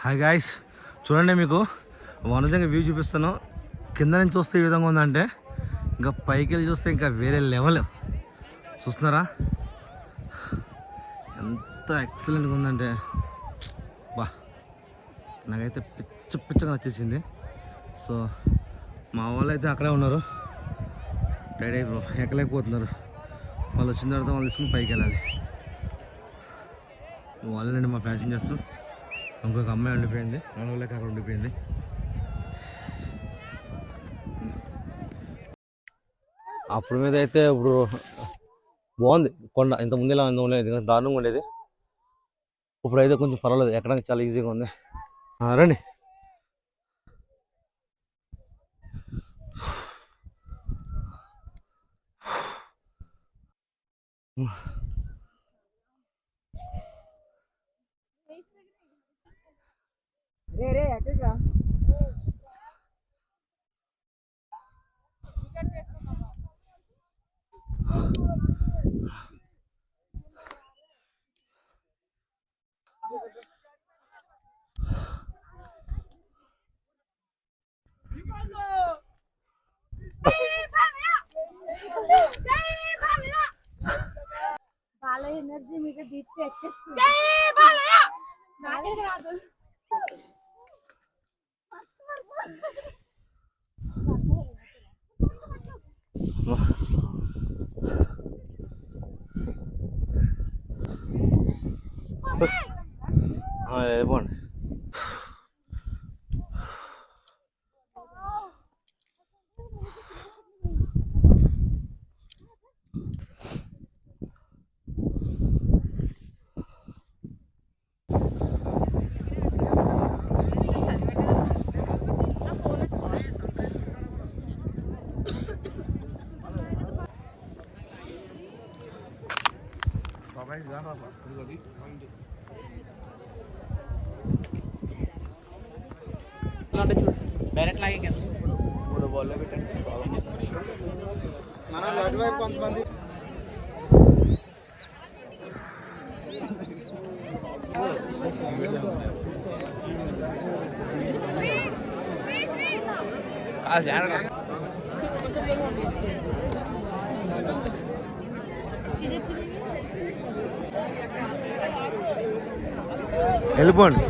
Hi guys, చూడండి మీకు వనజంగా view చూపిస్తాను. కింద నుంచి చూస్తే ఈ విధంగా ఉందంటే ఇంకా పైకి వెళ్ళి చూస్తే ఇంకా వేరే లెవెల్. చూస్తున్నారా ఎంత ఎక్సలెంట్గా ఉందంటే బా, నాకైతే పిచ్చగా వచ్చేసింది. సో మా వాళ్ళు అయితే అక్కడే ఉన్నారు, రెడీ అయిపో ఎక్కలేకపోతున్నారు. వాళ్ళు వచ్చిన తర్వాత వాళ్ళు తీసుకుని పైకి వెళ్ళాలి. వాళ్ళండి మా ప్యాసింజర్స్. ఇంకొక అమ్మాయి ఉండిపోయింది, నలుగులేక అక్కడ ఉండిపోయింది. అప్పుడు మీద అయితే ఇప్పుడు బాగుంది కొండ. ఇంత ముందు ఇలా ఉండేది, దారుణంగా ఉండేది. ఇప్పుడు అయితే కొంచెం పర్వాలేదు, ఎక్కడానికి చాలా ఈజీగా ఉంది. రండి. ఎనర్జీ మీకు దీప్తి ఎక్కిస్తుంది. వెళ్ళిపోండి. డైరెక్ట్ లాగే కొంతమంది వెళ్ళిపోండి.